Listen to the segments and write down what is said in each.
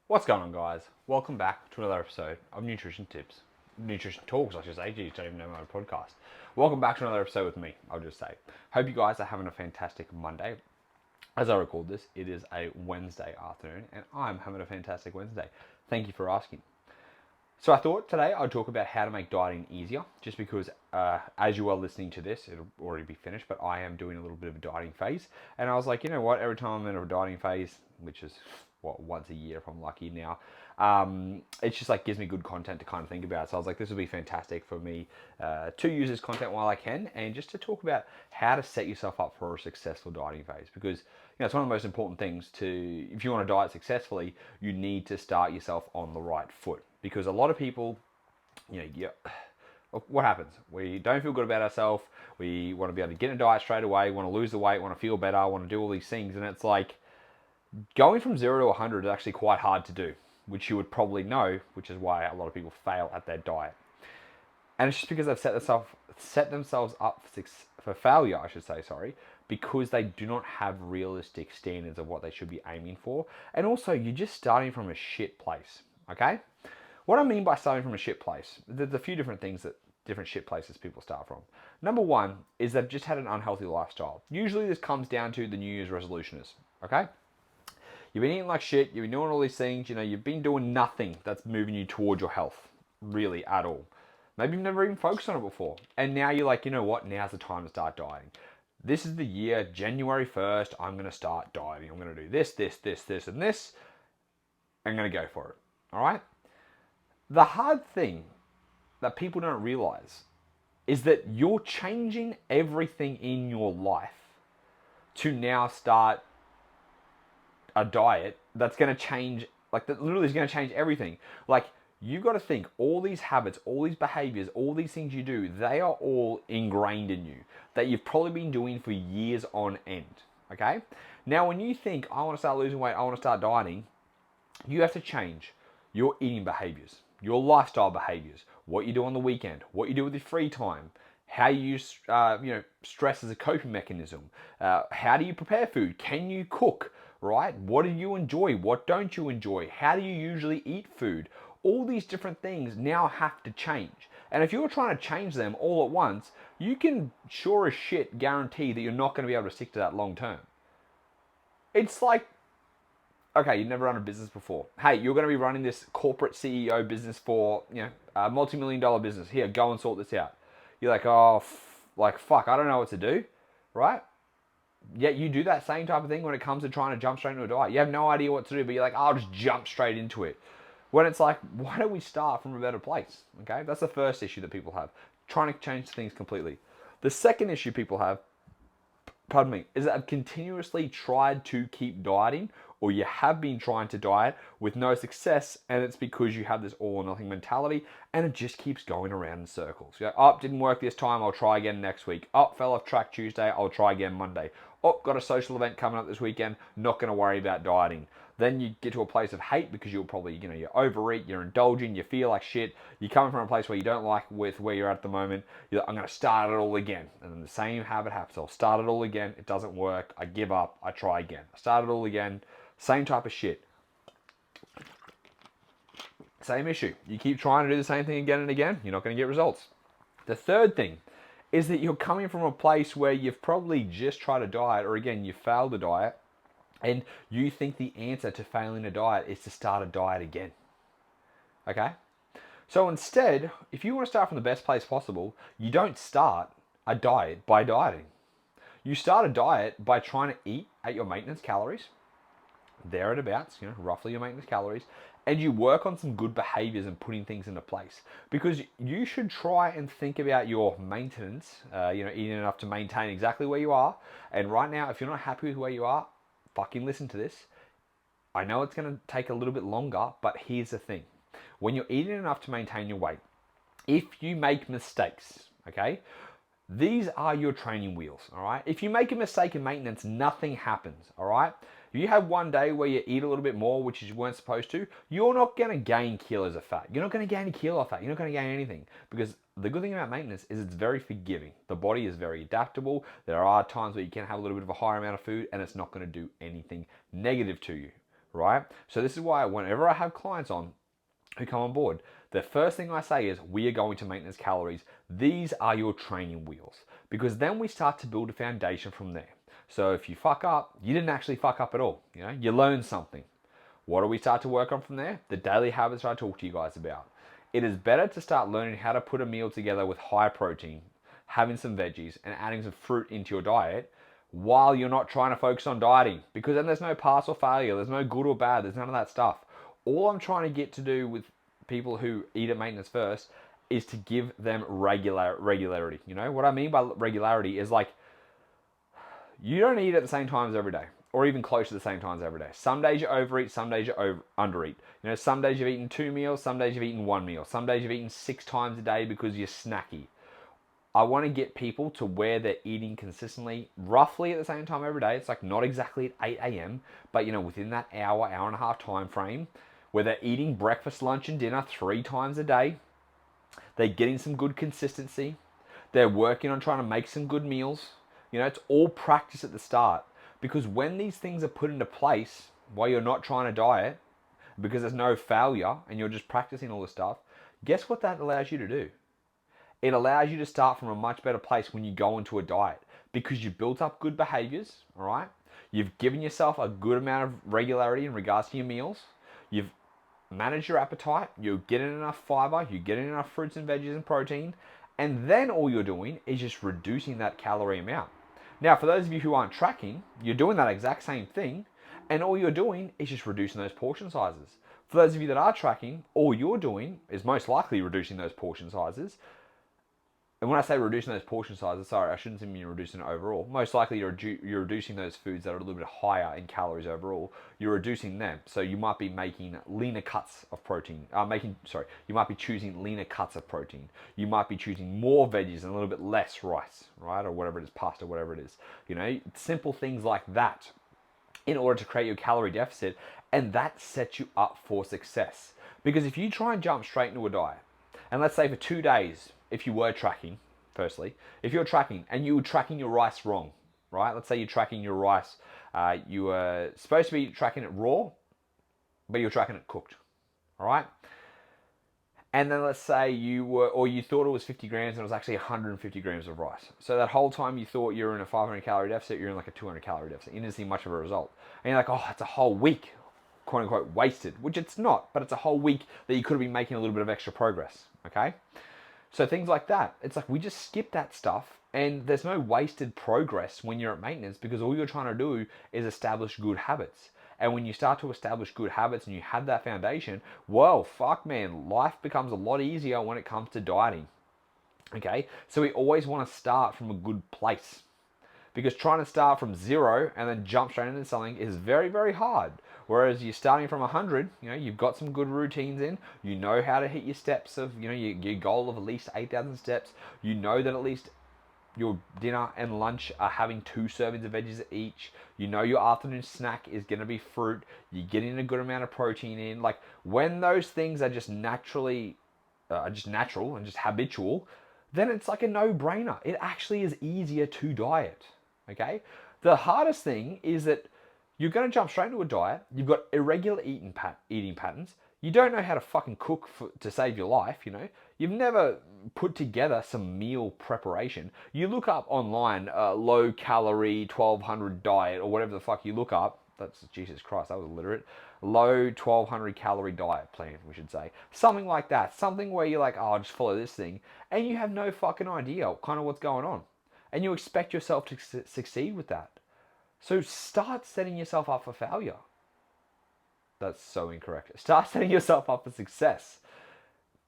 What's going on, guys? Welcome back to another episode of Nutrition Tips. Nutrition Talks, I should say. Geez, don't even know my podcast. Welcome back to another episode with me, I'll just say. Hope you guys are having a fantastic Monday. As I record this, it is a Wednesday afternoon, and I'm having a fantastic Wednesday. Thank you for asking. So I thought today I'd talk about how to make dieting easier, just because as you are listening to this, it'll already be finished, but I am doing a little bit of a dieting phase. And I was like, you know what, every time I'm in a dieting phase, which is, once a year if I'm lucky now, it's just like gives me good content to kind of think about. So I was like, this would be fantastic for me to use this content while I can, and just to talk about how to set yourself up for a successful dieting phase. Because it's one of the most important things to, if you want to diet successfully, you need to start yourself on the right foot. Because a lot of people, what happens? We don't feel good about ourselves. We want to be able to get in a diet straight away, want to lose the weight, want to feel better, want to do all these things. And it's like going from 0 to 100 is actually quite hard to do, which you would probably know, which is why a lot of people fail at their diet. And it's just because they've set themselves up for failure, I should say, because they do not have realistic standards of what they should be aiming for. And also, you're just starting from a shit place, okay? What I mean by starting from a shit place, there's a few different things that different shit places people start from. Number one is they've just had an unhealthy lifestyle. Usually this comes down to the New Year's resolutioners, okay? You've been eating like shit, you've been doing all these things, you've been doing nothing that's moving you towards your health, really, at all. Maybe you've never even focused on it before. And now you're like, you know what, now's the time to start dieting. This is the year, January 1st, I'm going to start dieting. I'm going to do this, this, this, this, and this. I'm going to go for it, all right? The hard thing that people don't realize is that you're changing everything in your life to now start a diet that's going to change, like that literally is going to change everything. Like, you've got to think all these habits, all these behaviors, all these things you do, they are all ingrained in you that you've probably been doing for years on end. Okay? Now, when you think, I want to start losing weight, I want to start dieting, you have to change your eating behaviors, your lifestyle behaviors, what you do on the weekend, what you do with your free time, how you use stress as a coping mechanism, how do you prepare food, can you cook, right? What do you enjoy, what don't you enjoy, how do you usually eat food? All these different things now have to change. And if you're trying to change them all at once, you can sure as shit guarantee that you're not going to be able to stick to that long term. It's like, okay, you've never run a business before. Hey, you're going to be running this corporate CEO business for, a multi-million dollar business. Here, go and sort this out. You're like, oh, fuck, I don't know what to do, right? Yet you do that same type of thing when it comes to trying to jump straight into a diet. You have no idea what to do, but you're like, I'll just jump straight into it. When it's like, why don't we start from a better place? Okay, that's the first issue that people have, trying to change things completely. The second issue people have, is that I've continuously tried to keep dieting, or you have been trying to diet with no success, and it's because you have this all or nothing mentality, and it just keeps going around in circles. You go, oh, didn't work this time, I'll try again next week. Oh, fell off track Tuesday, I'll try again Monday. Oh, got a social event coming up this weekend, not going to worry about dieting. Then you get to a place of hate because you'll probably, you overeat, you're indulging, you feel like shit. You're coming from a place where you don't like with where you're at the moment. You're like, I'm going to start it all again. And then the same habit happens. I'll start it all again. It doesn't work. I give up. I try again. I start it all again. Same type of shit. Same issue. You keep trying to do the same thing again and again, you're not going to get results. The third thing is that you're coming from a place where you've probably just tried a diet, or again, you failed a diet, and you think the answer to failing a diet is to start a diet again. Okay? So instead, if you want to start from the best place possible, you don't start a diet by dieting. You start a diet by trying to eat at your maintenance calories, thereabouts, roughly your maintenance calories, and you work on some good behaviors and putting things into place. Because you should try and think about your maintenance, eating enough to maintain exactly where you are. And right now, if you're not happy with where you are, fucking listen to this. I know it's going to take a little bit longer, but here's the thing. When you're eating enough to maintain your weight, if you make mistakes, okay, these are your training wheels, all right? If you make a mistake in maintenance, nothing happens, all right? If you have one day where you eat a little bit more, which you weren't supposed to, you're not going to gain kilos of fat. You're not going to gain a kilo of fat. You're not going to gain anything, because the good thing about maintenance is it's very forgiving. The body is very adaptable. There are times where you can have a little bit of a higher amount of food and it's not going to do anything negative to you, right? So this is why whenever I have clients on who come on board, the first thing I say is, we are going to maintenance calories. These are your training wheels, because then we start to build a foundation from there. So if you fuck up, you didn't actually fuck up at all. You learned something. What do we start to work on from there? The daily habits I talk to you guys about. It is better to start learning how to put a meal together with high protein, having some veggies, and adding some fruit into your diet while you're not trying to focus on dieting. Because then there's no pass or failure, there's no good or bad, there's none of that stuff. All I'm trying to get to do with people who eat at maintenance first is to give them regularity. What I mean by regularity is like, you don't eat at the same times every day, or even close to the same times every day. Some days you overeat, some days you undereat. Some days you've eaten 2 meals, some days you've eaten 1 meal, some days you've eaten 6 times a day because you're snacky. I want to get people to where they're eating consistently, roughly at the same time every day. It's like not exactly at 8 a.m., but within that hour and a half time frame, where they're eating breakfast, lunch, and dinner 3 times a day. They're getting some good consistency. They're working on trying to make some good meals. It's all practice at the start, because when these things are put into place while you're not trying to diet, because there's no failure and you're just practicing all this stuff, guess what that allows you to do? It allows you to start from a much better place when you go into a diet, because you've built up good behaviors, all right? You've given yourself a good amount of regularity in regards to your meals. You've managed your appetite. You're getting enough fiber. You're getting enough fruits and veggies and protein. And then all you're doing is just reducing that calorie amount. Now, for those of you who aren't tracking, you're doing that exact same thing, and all you're doing is just reducing those portion sizes. For those of you that are tracking, all you're doing is most likely reducing those portion sizes. And when I say reducing those portion sizes, sorry, I shouldn't mean reducing it overall. Most likely you're reducing those foods that are a little bit higher in calories overall. You're reducing them. So you might be making leaner cuts of protein. You might be choosing leaner cuts of protein. You might be choosing more veggies and a little bit less rice, right? Or whatever it is, pasta, whatever it is. Simple things like that in order to create your calorie deficit. And that sets you up for success. Because if you try and jump straight into a diet, and let's say for 2 days, if you were tracking, firstly, if you're tracking and you were tracking your rice wrong, right? Let's say you're tracking your rice, you were supposed to be tracking it raw, but you're tracking it cooked, all right? And then let's say you thought it was 50 grams and it was actually 150 grams of rice. So that whole time you thought you were in a 500 calorie deficit, you're in like a 200 calorie deficit. You didn't see much of a result. And you're like, oh, it's a whole week, quote unquote, wasted, which it's not, but it's a whole week that you could have been making a little bit of extra progress, okay? So things like that. It's like we just skip that stuff, and there's no wasted progress when you're at maintenance, because all you're trying to do is establish good habits. And when you start to establish good habits and you have that foundation, well, fuck man, life becomes a lot easier when it comes to dieting. Okay? So we always want to start from a good place, because trying to start from 0 and then jump straight into something is very, very hard. Whereas you're starting from 100, you've got some good routines in, you know how to hit your steps of, your goal of at least 8,000 steps. You know that at least your dinner and lunch are having 2 servings of veggies each. You know your afternoon snack is going to be fruit. You're getting a good amount of protein in. Like, when those things are just natural and just habitual, then it's like a no-brainer. It actually is easier to diet, okay? The hardest thing is that you're going to jump straight into a diet. You've got irregular eating patterns. You don't know how to fucking cook to save your life, You've never put together some meal preparation. You look up online, low calorie 1200 diet, or whatever the fuck you look up. That's, Jesus Christ, that was illiterate. Low 1200 calorie diet plan, we should say. Something like that. Something where you're like, oh, I'll just follow this thing. And you have no fucking idea kind of what's going on. And you expect yourself to succeed with that. So start setting yourself up for failure. That's so incorrect. Start setting yourself up for success.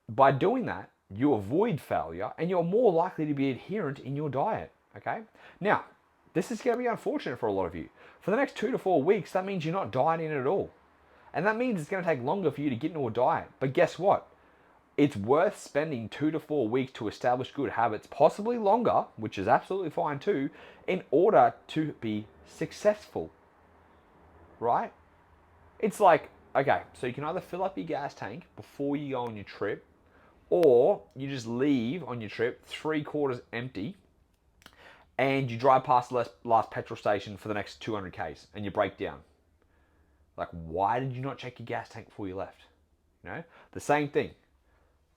By doing that, you avoid failure and you're more likely to be adherent in your diet, okay? Now, this is going to be unfortunate for a lot of you. For the next 2 to 4 weeks, that means you're not dieting at all. And that means it's going to take longer for you to get into a diet. But guess what? It's worth spending 2 to 4 weeks to establish good habits, possibly longer, which is absolutely fine too, in order to be successful, right? It's like, okay, so you can either fill up your gas tank before you go on your trip, or you just leave on your trip 3/4 empty, and you drive past the last petrol station for the next 200 Ks, and you break down. Like, why did you not check your gas tank before you left? You know, the same thing.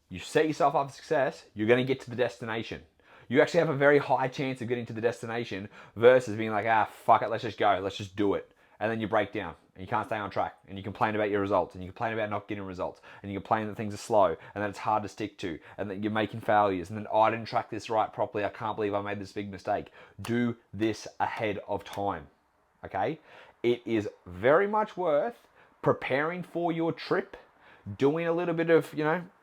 You set yourself up for success, you're going to get to the destination. You actually have a very high chance of getting to the destination versus being like, fuck it, let's just go, let's just do it. And then you break down and you can't stay on track and you complain about your results and you complain about not getting results and you complain that things are slow and that it's hard to stick to and that you're making failures and then, oh, I didn't track this right properly, I can't believe I made this big mistake. Do this ahead of time, okay? It is very much worth preparing for your trip, doing a little bit of,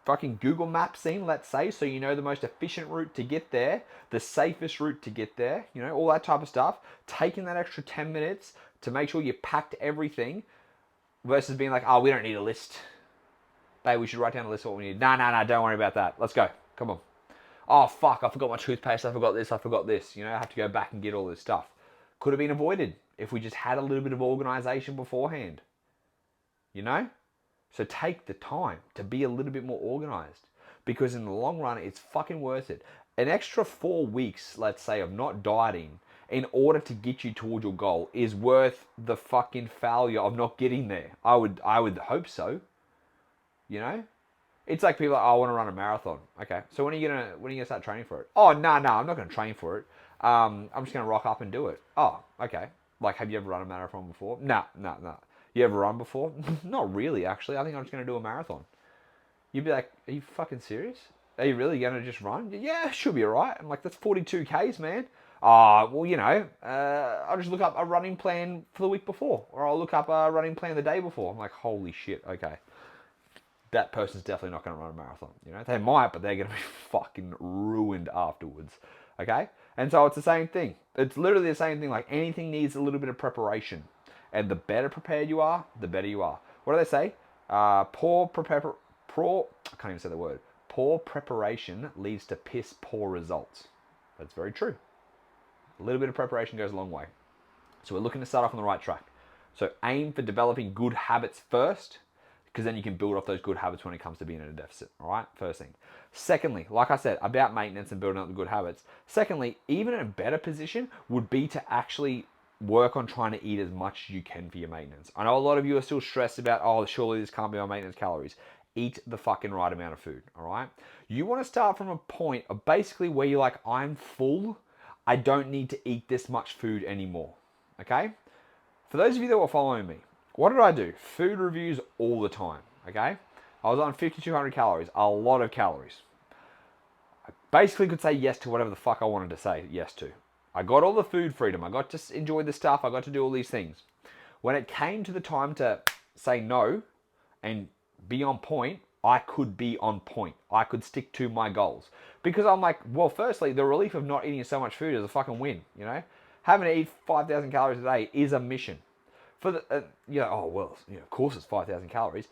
fucking Google Mapsing, let's say, so you know the most efficient route to get there, the safest route to get there, all that type of stuff. Taking that extra 10 minutes to make sure you packed everything versus being like, oh, we don't need a list. Babe, we should write down a list of what we need. Nah, don't worry about that. Let's go. Come on. Oh, fuck, I forgot my toothpaste. I forgot this. I have to go back and get all this stuff. Could have been avoided if we just had a little bit of organization beforehand. So take the time to be a little bit more organized because in the long run, it's fucking worth it. An extra 4 weeks, let's say, of not dieting in order to get you towards your goal is worth the fucking failure of not getting there. I would hope so. It's like people are like, oh, I want to run a marathon. Okay, so when are you gonna start training for it? Oh, no, I'm not gonna train for it. I'm just gonna rock up and do it. Oh, okay. Like, have you ever run a marathon before? No. You ever run before? Not really, actually. I think I'm just gonna do a marathon. You'd be like, are you fucking serious? Are you really gonna just run? Yeah, should be alright. I'm like, that's 42 Ks, man. Well, I'll just look up a running plan for the week before, or I'll look up a running plan the day before. I'm like, holy shit, okay. That person's definitely not going to run a marathon. They might, but they're going to be fucking ruined afterwards. Okay? And so it's the same thing. It's literally the same thing. Like, anything needs a little bit of preparation. And the better prepared you are, the better you are. What do they say? I can't even say the word. Poor preparation leads to piss poor results. That's very true. A little bit of preparation goes a long way. So we're looking to start off on the right track. So aim for developing good habits first, because then you can build off those good habits when it comes to being in a deficit, all right? First thing. Secondly, like I said, about maintenance and building up the good habits. Secondly, even in a better position would be to actually work on trying to eat as much as you can for your maintenance. I know a lot of you are still stressed about, oh, surely this can't be my maintenance calories. Eat the fucking right amount of food, all right? You want to start from a point of basically where you're like, I'm full. I don't need to eat this much food anymore, okay? For those of you that were following me, what did I do? Food reviews all the time, okay? I was on 5,200 calories, a lot of calories. I basically could say yes to whatever the fuck I wanted to say yes to. I got all the food freedom. I got to enjoy the stuff. I got to do all these things. When it came to the time to say no and be on point, I could be on point. I could stick to my goals. Because I'm like, well, firstly, the relief of not eating so much food is a fucking win, Having to eat 5,000 calories a day is a mission. For the, of course it's 5,000 calories.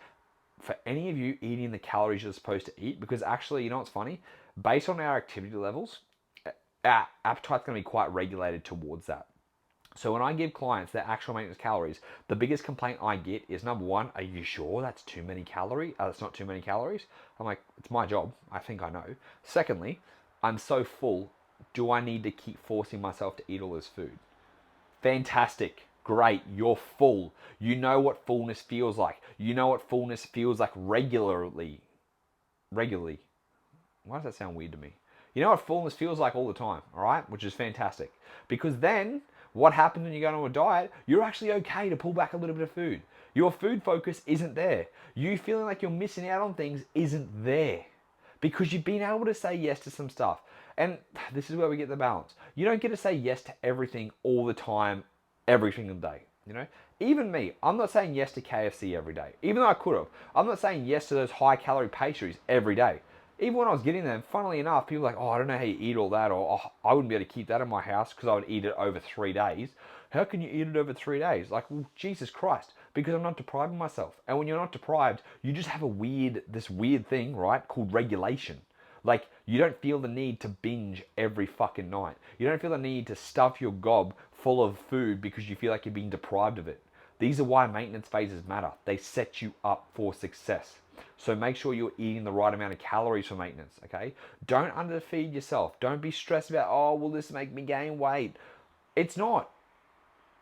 For any of you eating the calories you're supposed to eat, because actually, you know what's funny? Based on our activity levels, our appetite's going to be quite regulated towards that. So when I give clients their actual maintenance calories, the biggest complaint I get is, number one, are you sure that's too many calories? That's not too many calories. I'm like, it's my job. I think I know. Secondly, I'm so full. Do I need to keep forcing myself to eat all this food? Fantastic. Great. You're full. You know what fullness feels like. You know what fullness feels like regularly. Why does that sound weird to me? You know what fullness feels like all the time, all right? Which is fantastic. Because then what happens when you go on a diet? You're actually okay to pull back a little bit of food. Your food focus isn't there. You feeling like you're missing out on things isn't there. Because you've been able to say yes to some stuff. And this is where we get the balance. You don't get to say yes to everything all the time, every single day. Even me, I'm not saying yes to KFC every day. Even though I could have. I'm not saying yes to those high calorie pastries every day. Even when I was getting them, funnily enough, people were like, oh, I don't know how you eat all that, or oh, I wouldn't be able to keep that in my house because I would eat it over 3 days. How can you eat it over 3 days? Like, well, Jesus Christ, because I'm not depriving myself. And when you're not deprived, you just have this weird thing, right, called regulation. Like, you don't feel the need to binge every fucking night. You don't feel the need to stuff your gob full of food because you feel like you're being deprived of it. These are why maintenance phases matter. They set you up for success. So make sure you're eating the right amount of calories for maintenance, okay? Don't underfeed yourself. Don't be stressed about, oh, will this make me gain weight? It's not.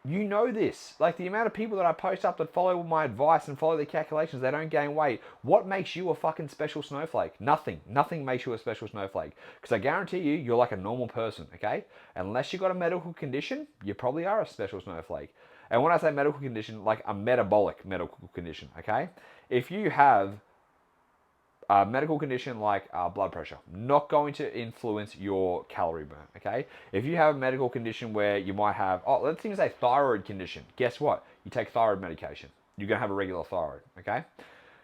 You know this. Like the amount of people that I post up that follow my advice and follow the calculations, they don't gain weight. What makes you a fucking special snowflake? Nothing. Nothing makes you a special snowflake. Because I guarantee you, you're like a normal person, okay? Unless you got a medical condition, you probably are a special snowflake. And when I say medical condition, like a metabolic medical condition, okay? If you have a medical condition like blood pressure, not going to influence your calorie burn, okay? If you have a medical condition where you might have, let's even say thyroid condition, guess what? You take thyroid medication. You're going to have a regular thyroid, okay?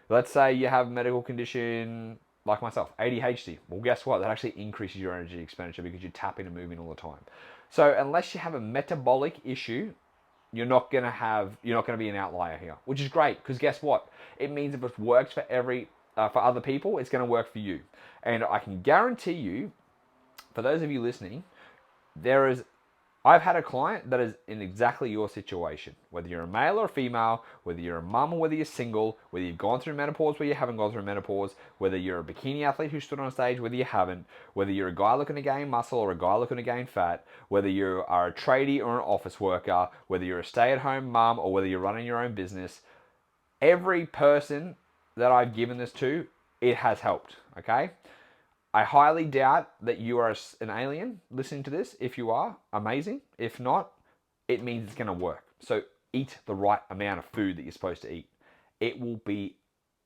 Let's say you have a medical condition like myself, ADHD. Well, guess what? That actually increases your energy expenditure because you're tapping and moving all the time. So unless you have a metabolic issue, you're not going to be an outlier here, which is great because guess what? It means if it works for other people, it's going to work for you. And I can guarantee you, for those of you listening, I've had a client that is in exactly your situation. Whether you're a male or a female, whether you're a mum or whether you're single, whether you've gone through menopause, whether you haven't gone through menopause, whether you're a bikini athlete who stood on stage, whether you haven't, whether you're a guy looking to gain muscle or a guy looking to gain fat, whether you are a tradie or an office worker, whether you're a stay-at-home mum or whether you're running your own business, every person that I've given this to, it has helped, okay? I highly doubt that you are an alien listening to this. If you are, amazing. If not, it means it's going to work. So eat the right amount of food that you're supposed to eat. It will be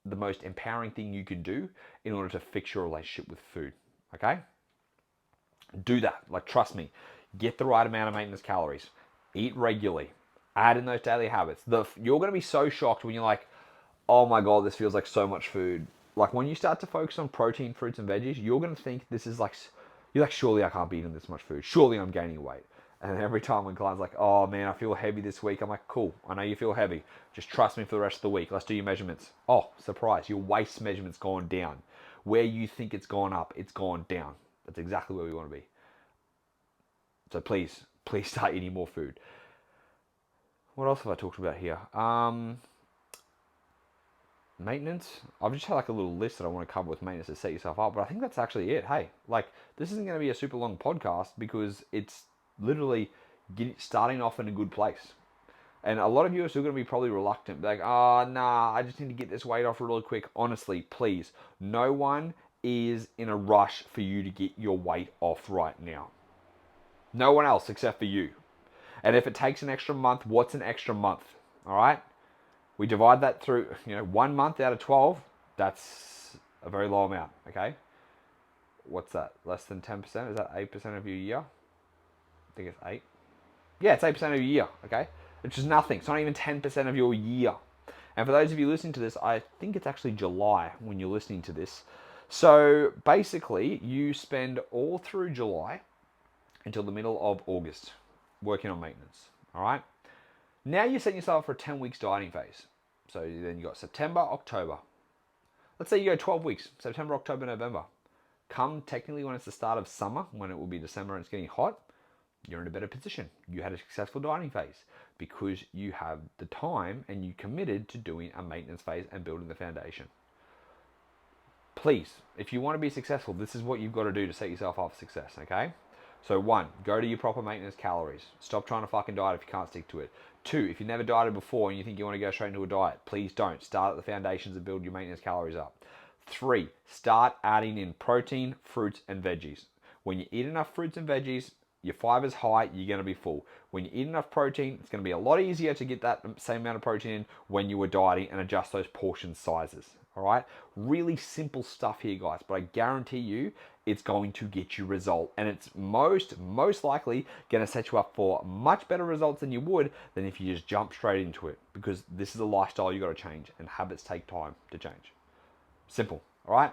the most empowering thing you can do in order to fix your relationship with food, okay? Do that. Like, trust me. Get the right amount of maintenance calories. Eat regularly. Add in those daily habits. You're going to be so shocked when you're like, oh my God, this feels like so much food. Like when you start to focus on protein, fruits and veggies, you're going to think this is like, you're like, surely I can't be eating this much food. Surely I'm gaining weight. And every time when clients like, oh man, I feel heavy this week, I'm like, cool, I know you feel heavy. Just trust me for the rest of the week. Let's do your measurements. Oh, surprise, your waist measurement's gone down. Where you think it's gone up, it's gone down. That's exactly where we want to be. So please start eating more food. What else have I talked about here? Maintenance. I've just had like a little list that I want to cover with maintenance to set yourself up, but I think that's actually it. Hey, like this isn't going to be a super long podcast because it's literally starting off in a good place. And a lot of you are still going to be probably reluctant, like, oh, nah, I just need to get this weight off really quick. Honestly, please, no one is in a rush for you to get your weight off right now. No one else except for you. And if it takes an extra month, what's an extra month? All right? We divide that through, 1 month out of 12, that's a very low amount, okay? What's that? Less than 10%? Is that 8% of your year? I think it's 8. Yeah, it's 8% of your year, okay? It's just nothing. It's not even 10% of your year. And for those of you listening to this, I think it's actually July when you're listening to this. So basically, you spend all through July until the middle of August working on maintenance, all right? Now you're setting yourself up for a 10 weeks dieting phase. So then you got September, October. Let's say you go 12 weeks, September, October, November. Come technically when it's the start of summer, when it will be December and it's getting hot, you're in a better position. You had a successful dieting phase because you have the time and you committed to doing a maintenance phase and building the foundation. Please, if you want to be successful, this is what you've got to do to set yourself up for success, okay? So 1, go to your proper maintenance calories. Stop trying to fucking diet if you can't stick to it. 2, if you never dieted before and you think you want to go straight into a diet, please don't. Start at the foundations and build your maintenance calories up. 3, start adding in protein, fruits, and veggies. When you eat enough fruits and veggies, your fiber's high, you're going to be full. When you eat enough protein, it's going to be a lot easier to get that same amount of protein in when you were dieting and adjust those portion sizes. All right, really simple stuff here, guys, but I guarantee you it's going to get you result, and it's most likely going to set you up for much better results than you would than if you just jump straight into it, because this is a lifestyle you got to change, and habits take time to change. Simple. All right,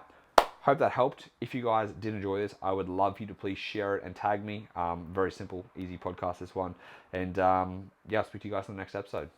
hope that helped. If you guys did enjoy this, I would love you to please share it and tag me. Very simple, easy podcast, this one, and yeah, I'll speak to you guys in the next episode.